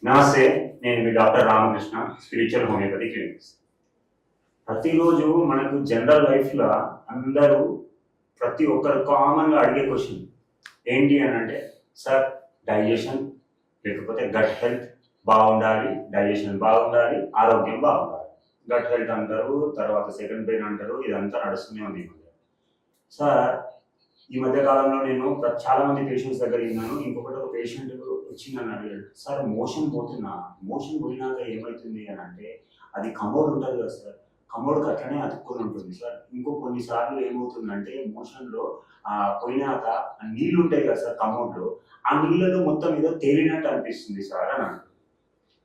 నమస్తే, నేను మీ doctor Ramakrishna, spiritual homeopathy clinics. ప్రతిరోజు మనకు జనరల్ లైఫ్లో అందరూ ప్రతి ఒక్కరు కామన్గా అడిగే క్వశ్చన్ ఏంటి అని అంటే, సార్ డైజెషన్ లేకపోతే గట్ హెల్త్ బాగుండాలి, డైజెషన్ బాగుండాలి, ఆరోగ్యం బాగుండాలి. గట్ హెల్త్ అంటారు, తర్వాత సెకండ్ పెయిన్ అంటారు, ఇదంతా నడుస్తూనే ఉంది. సార్ ఈ మధ్య కాలంలో నేను చాలా మంది పేషెంట్స్ దగ్గర విన్నాను. ఇంకొకటి ఒక పేషెంట్ వచ్చిందని అడిగాడు, సార్ మోషన్ పోయినాక ఏమవుతుంది అని అంటే, అది కమోడ్ ఉంటుంది కదా సార్, కమోడ్కి అట్లనే అతుక్కొని ఉంటుంది సార్. కొన్నిసార్లు ఏమవుతుందంటే మోషన్లో పోయినాక నీళ్ళు ఉంటాయి కదా సార్ కమోడ్లో, ఆ నీళ్ళలో మొత్తం ఏదో తేలినట్టు అనిపిస్తుంది సార్ అని అంటారు.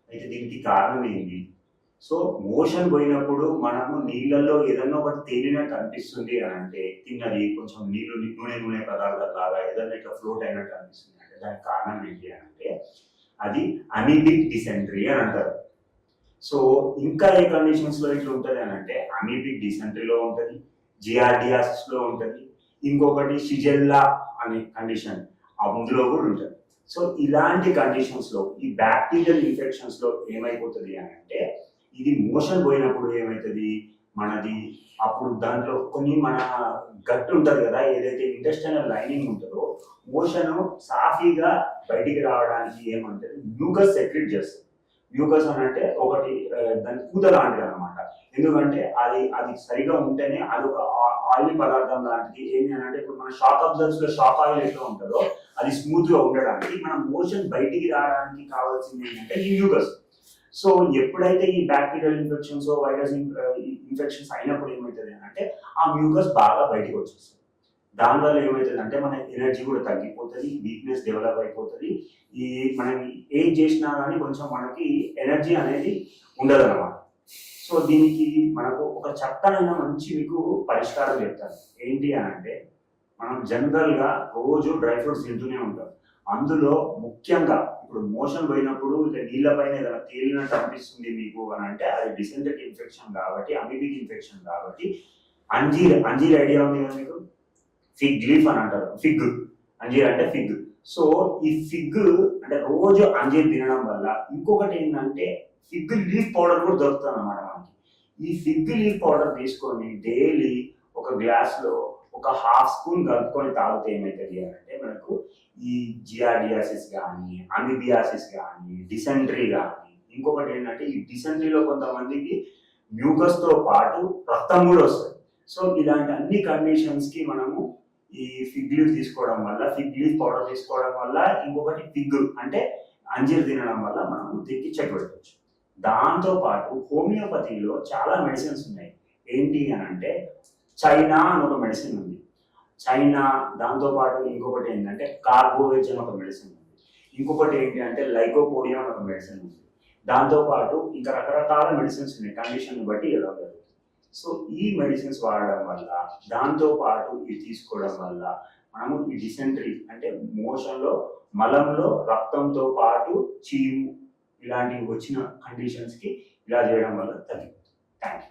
అయితే దీనికి కారణం ఏంటి? సో మోషన్ పోయినప్పుడు మనము నీళ్ళల్లో ఏదన్నా ఒకటి తేలినట్టు అనిపిస్తుంది అని అంటే, తిన్నది కొంచెం నూనె పదార్థాలు లాగా ఏదన్నా ఇట్లా ఫ్లోట్ అయినట్టు అనిపిస్తుంది అంటే, దానికి కారణం ఏంటి అని అంటే అది అమీబిక్ డిసెంట్రీ అని అంటారు. సో ఇంకా ఏ కండిషన్స్ లో ఇట్లా ఉంటుంది అని అంటే, అమీబిక్ డిసెంట్రీలో ఉంటుంది, జియార్డియాసిస్ లో ఉంటుంది, ఇంకొకటి షిజెల్లా అనే కండిషన్ అందులో కూడా ఉంటుంది. సో ఇలాంటి కండిషన్స్ లో ఈ బ్యాక్టీరియల్ ఇన్ఫెక్షన్స్ లో ఏమైపోతుంది అని అంటే, ఇది మోషన్ పోయినప్పుడు ఏమవుతుంది మనది, అప్పుడు దాంట్లో కొన్ని మన గట్ ఉంటుంది కదా, ఏదైతే ఇంటెస్టైనల్ లైనింగ్ ఉంటుందో మోషన్ సాఫీగా బయటికి రావడానికి ఏమంటుంది మ్యూకస్ సెక్రెట్ చేస్తుంది. మ్యూకస్ అని అంటే ఒకటి దాని పూత లాంటిది అనమాట. ఎందుకంటే అది సరిగా ఉంటేనే అది ఒక ఆయిల్ పదార్థం లాంటిది. ఏంటి అని అంటే, ఇప్పుడు మన షాక్ అబ్జర్వ్స్ లో షాక్ ఆయిల్ ఎట్లా ఉంటుందో అది స్మూత్ గా ఉండడానికి, మన మోషన్ బయటికి రావడానికి కావాల్సింది ఏంటంటే ఈ మ్యూకస్. సో ఎప్పుడైతే ఈ బ్యాక్టీరియల్ ఇన్ఫెక్షన్స్ వైరస్ ఇన్ఫెక్షన్స్ అయినప్పుడు ఏమవుతుంది అంటే, ఆ మ్యూకస్ బాగా బయటకు వచ్చేస్తుంది. దానివల్ల ఏమవుతుంది అంటే మన ఎనర్జీ కూడా తగ్గిపోతుంది, వీక్నెస్ డెవలప్ అయిపోతుంది. మనం ఏం చేసినా కానీ కొంచెం మనకి ఎనర్జీ అనేది ఉండదు అనమాట. సో దీనికి మనకు ఒక చక్కనైన మంచి మీకు పరిష్కారం చెప్తాను. ఏంటి అని అంటే, మనం జనరల్గా రోజు డ్రై ఫ్రూట్స్ తింటూనే ఉంటాం. అందులో ముఖ్యంగా ఇప్పుడు మోషన్ పోయినప్పుడు నీళ్ళ పైన ఏదైనా తేలినట్టు అనిపిస్తుంది మీకు అని అంటే, అది డిసెంట్రీ ఇన్ఫెక్షన్ కాబట్టి, అమీబిక్ ఇన్ఫెక్షన్ కాబట్టి. అంజీర్ ఐడియా ఉంది కదా మీకు? ఫిగ్ లీఫ్ అని అంటారు, ఫిగ్. అంజీర్ అంటే ఫిగ్. సో ఈ ఫిగ్ అంటే రోజు అంజీర్ తినడం వల్ల ఇంకొకటి ఏంటంటే, ఫిగ్ లీఫ్ పౌడర్ కూడా దొరుకుతుంది అన్నమాట మనకి. ఈ ఫిగ్ లీఫ్ పౌడర్ తీసుకొని డైలీ ఒక గ్లాస్ లో ఒక హాఫ్ స్పూన్ కలుపుకొని తాగితే ఏమవుతుంది అంటే, మనకు ఈ జియార్డియాసిస్ కానీ, అమీబియాసిస్ కానీ, డిసెంట్రీ కానీ, ఇంకొకటి ఏంటంటే ఈ డిసెంట్రీలో కొంతమందికి మ్యూకస్ తో పాటు రక్తం కూడా వస్తుంది. సో ఇలాంటి అన్ని కండిషన్స్ కి మనము ఈ ఫిగ్ లీఫ్ తీసుకోవడం వల్ల, ఫిగ్ లీఫ్ పౌడర్ తీసుకోవడం వల్ల, ఇంకొకటి ఫిగ్ అంటే అంజీర్ తినడం వల్ల మనం దీనికి చెక్ పెట్టవచ్చు. దాంతో పాటు హోమియోపతిలో చాలా మెడిసిన్స్ ఉన్నాయి. ఏంటి అని అంటే, చైనా అని ఒక మెడిసిన్ ఉంది. చైనా, దాంతో పాటు ఇంకొకటి ఏంటంటే కార్బోవేజ్ అని ఒక మెడిసిన్ ఉంది. ఇంకొకటి ఏంటి అంటే లైకోపోడియం అని ఒక మెడిసిన్ ఉంది. దాంతో పాటు ఇంకా రకరకాల మెడిసిన్స్ ఉన్నాయి కండిషన్ బట్టి ఎలా ఉంటుంది. సో ఈ మెడిసిన్స్ వాడడం వల్ల, దాంతో పాటు ఇది తీసుకోవడం వల్ల మనము ఈ డిసెంట్రీ అంటే మోషన్లో మలంలో రక్తంతో పాటు చీము ఇలాంటివి వచ్చిన కండిషన్స్కి ఇలా చేయడం వల్ల తగ్గిపోతుంది. Thank you.